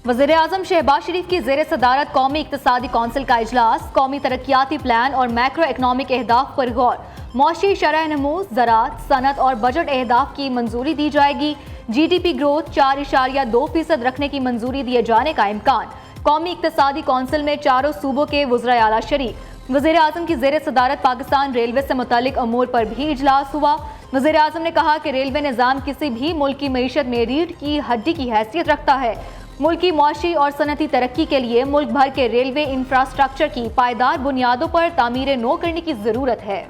वज़ीर-ए-आज़म शहबाज शरीफ की ज़ेर सदारत कौमी इक़्तिसादी कौंसिल का इजलास, कौमी तरक्याती प्लान और मैक्रो इकनॉमिक अहदाफ पर गौर, मौशी शरह नमू, ज़राअत, सनत और बजट अहदाफ की मंजूरी दी जाएगी। GDP ग्रोथ 4.2% रखने की मंजूरी दिए जाने का इम्कान। कौमी इक़्तिसादी कौंसिल में चारों सूबों के वज़राए आला शरीक। वज़ीर-ए-आज़म की ज़ेर सदारत पाकिस्तान रेलवे से मुतालिक अमूर पर भी इजलास हुआ। वज़ीर-ए-आज़म ने कहा कि रेलवे निज़ाम किसी भी मुल्क की मईशत में रीढ़ की हड्डी की हैसियत रखता है। मुल्क की मुआशी और सनती तरक्की के लिए मुल्क भर के रेलवे इंफ्रास्ट्रक्चर की पायदार बुनियादों पर तामीर नो करने की जरूरत है।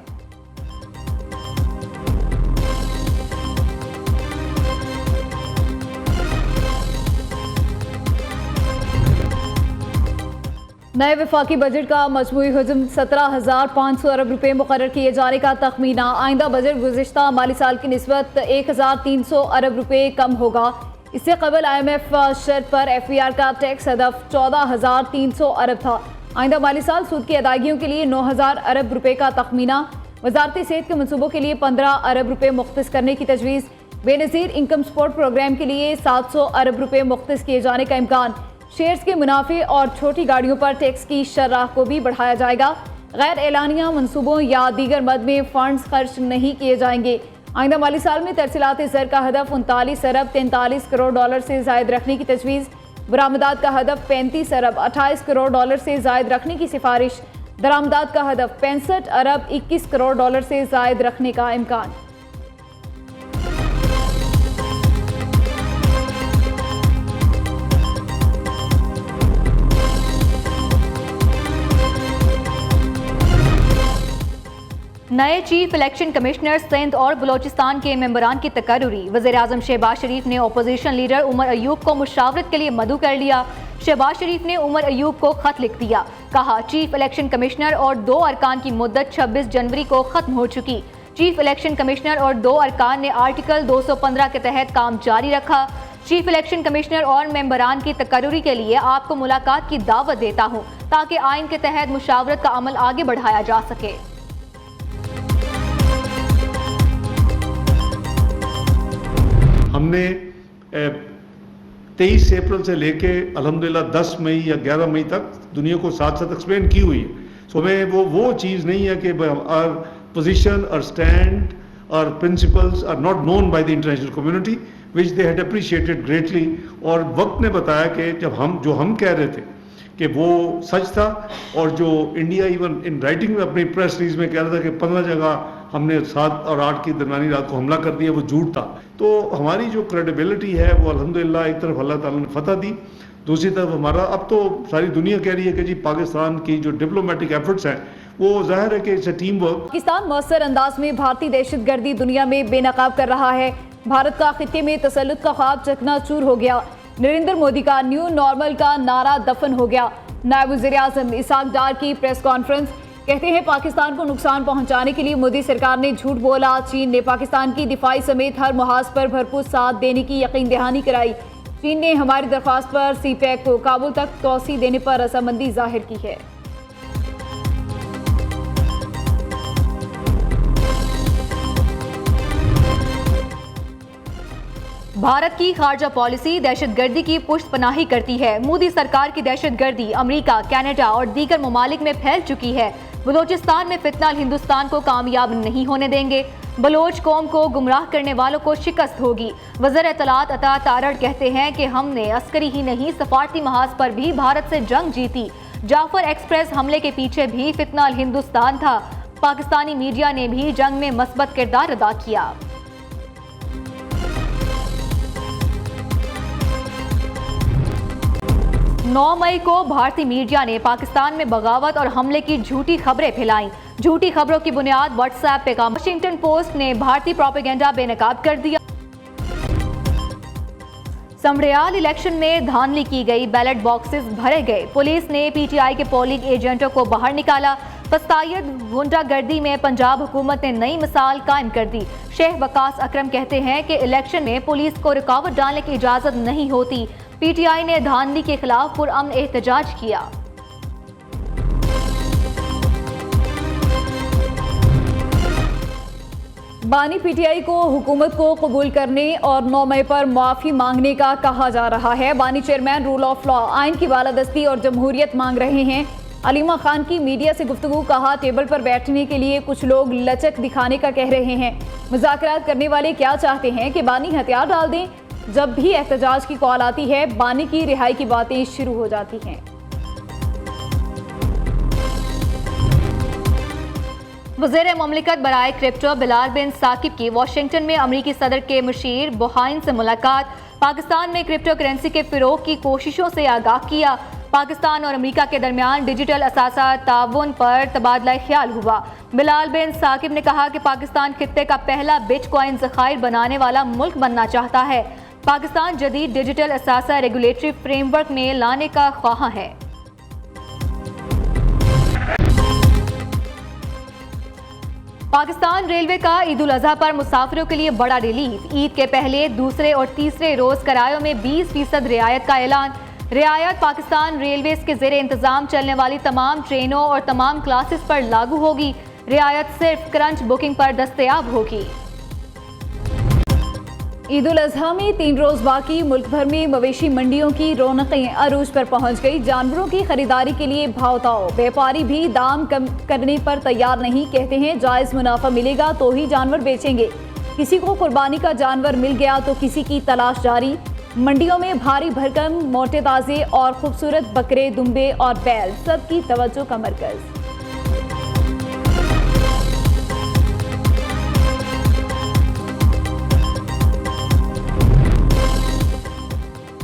नए वफाकी बजट का मजमूई हजम 17,500 अरब रुपए मुकर्रर किए जाने का तखमीना। आइंदा बजट गुज़िश्ता माली साल की निस्बत 1,300 अरब रुपए कम होगा। इससे कबल IMF शर्त पर FVR का टैक्स हदफ 14,300 अरब था। आइंदा माली साल सूद की अदायगियों के लिए 9,000 अरब रुपए का तखमीना। वजारती सेहत के मनसूबों के लिए 15 अरब रुपए मुख्तस करने की तजवीज़। बेनज़ीर इनकम सपोर्ट प्रोग्राम के लिए 700 अरब रुपए मुख्तस किए जाने का इम्कान। शेयर्स के मुनाफे और छोटी गाड़ियों पर टैक्स की शरह को भी बढ़ाया जाएगा। गैर एलानिया मनसूबों या दीगर मद में फंड्स खर्च नहीं किए जाएंगे। आइंदा माली साल में तरसीलात ज़र का हदफ 39 अरब 43 करोड़ डॉलर से ज़ायद रखने की तजवीज़। बरामदात का हदफ 35 अरब 28 करोड़ डॉलर से ज़ायद रखने की सिफारिश। दरामदात का हदफ 65 अरब 21 करोड़ डॉलर से ज़ायद रखने का इम्कान। नए चीफ इलेक्शन कमिश्नर सिंध और बलोचिस्तान के मेंबरान की तकर्रुरी। वज़ीर-ए-आज़म शहबाज शरीफ ने अपोजिशन लीडर उमर अयूब को मुशावरत के लिए मदऊ कर लिया। शहबाज शरीफ ने उमर अयूब को खत लिख दिया। कहा, चीफ इलेक्शन कमिश्नर और 2 अरकान की मुद्दत 26 जनवरी को खत्म हो चुकी। चीफ इलेक्शन कमिश्नर और 2 अरकान ने आर्टिकल 215 के तहत काम जारी रखा। चीफ इलेक्शन कमिश्नर और मेंबरान की तकर्रुरी के लिए आपको मुलाकात की दावत देता हूँ ताकि आइन के तहत मुशावरत का अमल आगे बढ़ाया जा सके। हमने 23 अप्रैल से लेके अल्हम्दुलिल्लाह 10 मई या 11 मई तक दुनिया को साथ साथ एक्सप्लेन की हुई है। सो हमें वो चीज़ नहीं है कि आवर पोजीशन और स्टैंड और principles are not known by the international community which they had appreciated greatly. और वक्त ने बताया कि जब हम कह रहे थे कि वो सच था, और जो इंडिया इवन इन राइटिंग में अपनी प्रेस रिलीज में कह रहा था कि 15 जगह हमने 7 और 8 की दरमियानी रात को हमला कर दिया, वो झूठ था। तो हमारी जो क्रेडिबिलिटी है वो अल्हम्दुलिल्लाह एक तरफ अल्लाह ताला ने फतह दी, दूसरी तरफ हमारा अब तो सारी दुनिया कह रही है कि जी पाकिस्तान की जो डिप्लोमेटिक एफर्ट्स हैं वो जाहिर है कि it's a team work. Pakistan मौसर अंदाज में भारतीय दहशतगर्दी दुनिया में बेनकाब कर रहा है। भारत का खित्ते में तसल्लुत का ख्वाब चकनाचूर हो गया। नरेंद्र मोदी का न्यू नॉर्मल का नारा दफन हो गया। नायब वज़ीर-ए-आज़म इसहाक डार की प्रेस कॉन्फ्रेंस। कहते हैं पाकिस्तान को नुकसान पहुंचाने के लिए मोदी सरकार ने झूठ बोला। चीन ने पाकिस्तान की दिफाई समेत हर मुहाज पर भरपूर साथ देने की यकीन दहानी कराई। चीन ने हमारी दरख्वास्त पर CPEC को काबुल तक तोसी देने पर रजामंदी जाहिर की है। भारत की खारजा पॉलिसी दहशतगर्दी की पुष्ट पनाही करती है। मोदी सरकार की दहशतगर्दी अमेरिका, कनाडा और दीगर ममालिक में फैल चुकी है। बलोचिस्तान में फितनाल हिंदुस्तान को कामयाब नहीं होने देंगे। बलोच कौम को गुमराह करने वालों को शिकस्त होगी। वज़ीर इत्तलात अता तारड़ कहते हैं कि हमने अस्करी ही नहीं सफारती महाज पर भी भारत से जंग जीती। जाफर एक्सप्रेस हमले के पीछे भी फितनाल हिंदुस्तान था। पाकिस्तानी मीडिया ने भी जंग में मस्बत किरदार अदा किया। 9 मई को भारतीय मीडिया ने पाकिस्तान में बगावत और हमले की झूठी खबरें फैलाई। झूठी खबरों की बुनियाद व्हाट्सएप पे काम। वाशिंगटन पोस्ट ने भारतीय प्रोपेगेंडा बेनकाब कर दिया। समड़ियाल इलेक्शन में धांधली की गई, बैलेट बॉक्सेस भरे गए। पुलिस ने PTI के पोलिंग एजेंटों को बाहर निकाला। फस्तायत गुंडागर्दी में पंजाब हुकूमत ने नई मिसाल कायम कर दी। शेख वकास अकरम कहते हैं कि इलेक्शन में पुलिस को रुकावट डालने की इजाजत नहीं होती। PTI ने धांधली के खिलाफ पुरअमन एहतजाज किया। बानी पीटीआई को हुकूमत को कबूल करने और 9 मई पर माफ़ी मांगने का कहा जा रहा है। बानी चेयरमैन रूल ऑफ लॉ, आइन की बालादस्ती और जमहूरियत मांग रहे हैं। अलीमा खान की मीडिया से गुफ्तगू, कहा टेबल पर बैठने के लिए कुछ लोग लचक दिखाने का कह रहे हैं। मुज़ाकरात करने वाले क्या चाहते हैं कि बानी हथियार डाल दें? जब भी एहतजाज की कॉल आती है, बानी की रिहाई की बातें शुरू हो जाती हैं। वज़ीर मुमलिकत बराए क्रिप्टो बिलाल बिन साकिब की वाशिंगटन में अमरीकी सदर के मुशीर बुहाइन से मुलाकात। पाकिस्तान में क्रिप्टो करेंसी के फ़रोग़ की कोशिशों से आगाह किया। पाकिस्तान और अमेरिका के दरमियान डिजिटल असासा ताउन पर तबादला ख्याल हुआ। बिलाल बिन साकिब ने कहा कि पाकिस्तान खित्ते का पहला बिटकॉइन ज़खायर बनाने वाला मुल्क बनना चाहता है। पाकिस्तान जदीद डिजिटल असासा रेगुलेटरी फ्रेमवर्क में लाने का ख्वाह है। पाकिस्तान रेलवे का ईद उल अजहा पर मुसाफिरों के लिए बड़ा रिलीफ। ईद के पहले, दूसरे और तीसरे रोज किरायों में 20% रियायत का ऐलान। रियायत पाकिस्तान रेलवेज के ज़ेरे इंतजाम चलने वाली तमाम ट्रेनों और तमाम क्लासेस पर लागू होगी। रियायत सिर्फ क्रंच बुकिंग पर दस्तयाब होगी। ईद उल अजहा में 3 रोज बाकी, मुल्क भर में मवेशी मंडियों की रौनकें अरूज पर पहुंच गई। जानवरों की खरीदारी के लिए भाव-ताव, व्यापारी भी दाम कम करने पर तैयार नहीं, कहते हैं जायज मुनाफा मिलेगा तो ही जानवर बेचेंगे। किसी को कुर्बानी का जानवर मिल गया तो किसी की तलाश जारी। मंडियों में भारी भरकम, मोटे ताजे और खूबसूरत बकरे, दुम्बे और बैल सबकी तवज्जो का मरकज।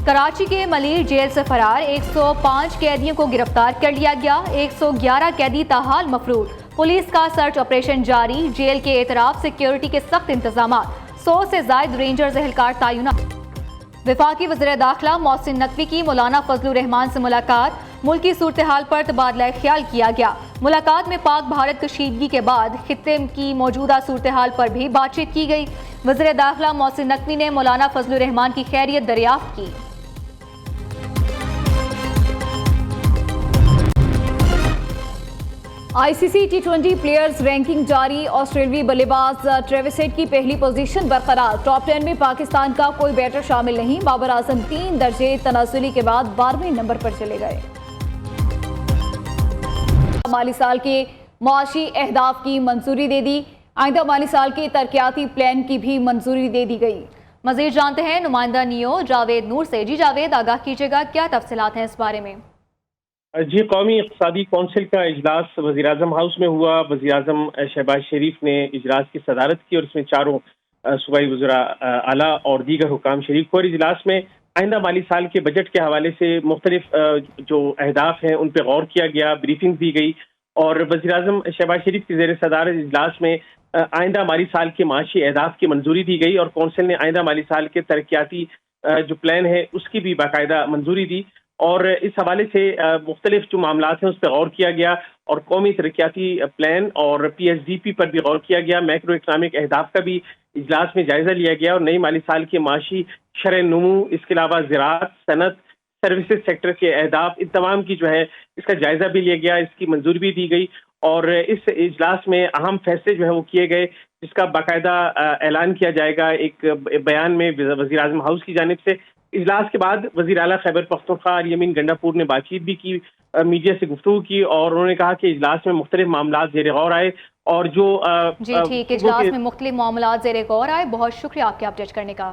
कराची के मलीर जेल से फरार 105 कैदियों को गिरफ्तार कर लिया गया। 111 कैदी ताहाल मफरूर। पुलिस का सर्च ऑपरेशन जारी। जेल के एतराफ सिक्योरिटी के सख्त इंतजाम। 100 से जायद रेंजर्स एहलकार तैनात। वफाकी वज़ीर दाखिला मोहसिन नकवी की मौलाना फजलुर रहमान से मुलाकात। मुल्की सूरत हाल पर तबादला ख्याल किया गया। मुलाकात में पाक भारत कशीदगी के बाद खित्ते की मौजूदा सूरत हाल पर भी बातचीत की गई। वज़ीर दाखिला मोहसिन नकवी ने मौलाना फजलुर रहमान की खैरियत दरियाफ्त की। आईसीसी T20 प्लेयर्स रैंकिंग जारी। ऑस्ट्रेलियाई बल्लेबाज ट्रेविस हेड की पहली पोजीशन बरकरार। टॉप 10 में पाकिस्तान का कोई बैटर शामिल नहीं। बाबर आजम 3 दर्जे तनाजुली के बाद 12वें नंबर पर चले गए। माली साल के मुआशी अहदाफ की मंजूरी दे दी। आइंदा माली साल के तरक्याती प्लान की भी मंजूरी दे दी गई। मजीद जानते हैं नुमाइंदा नियो जावेद नूर से। जी जावेद, आगाह कीजिएगा, क्या तफसीलात हैं इस बारे में? जी, कौमी इक़्तिसादी कौंसिल का इजलास वज़ीर-ए-आज़म हाउस में हुआ। वज़ीर-ए-आज़म शहबाज शरीफ ने इजलास की सदारत की और इसमें चारों सूबाई वज़रा आला और दीगर हुकाम शरीक हुए। इजलास में आइंदा माली साल के बजट के हवाले से मुख्तलिफ जो अहदाफ हैं उन पर गौर किया गया, ब्रीफिंग दी गई और वज़ीर-ए-आज़म शहबाज शरीफ की ज़ेर सदारत इजलास में आइंदा माली साल के माशी अहदाफ की मंजूरी दी गई और कौंसिल ने आइंदा माली साल के तरक्याती जो प्लान है उसकी भी बाकायदा मंजूरी दी और इस हवाले से मुख्तलिफ जो मामलात हैं उस पर गौर किया गया और कौमी तरक्याती प्लान और PSDP पर भी गौर किया गया। मैक्रो इकनॉमिक अहदाफ का भी इजलास में जायजा लिया गया और नई माली साल के माशी शरह नमू, इसके अलावा ज़राअत, सनत, सर्विसेज सेक्टर के अहदाफ, इन तमाम की जो है इसका जायजा भी लिया गया, इसकी मंजूरी भी दी गई और इस इजलास में अहम फैसले जो है वो किए गए जिसका बाकायदा ऐलान किया जाएगा एक बयान में वज़ीर-ए-आज़म हाउस की जानिब से। इजलास के बाद वज़ीर आला खैबर पख्तूनख्वा अली अमीन गंडापुर ने बातचीत भी की, मीडिया से गुफ्तगू की और उन्होंने कहा कि इजलास में मुख्तलिफ मामलात ज़ेर गौर आए और जो जी ठीक, इजलास में मुख्तलिफ मामलात ज़ेर गौर आए। बहुत शुक्रिया आपके अपडेट करने का।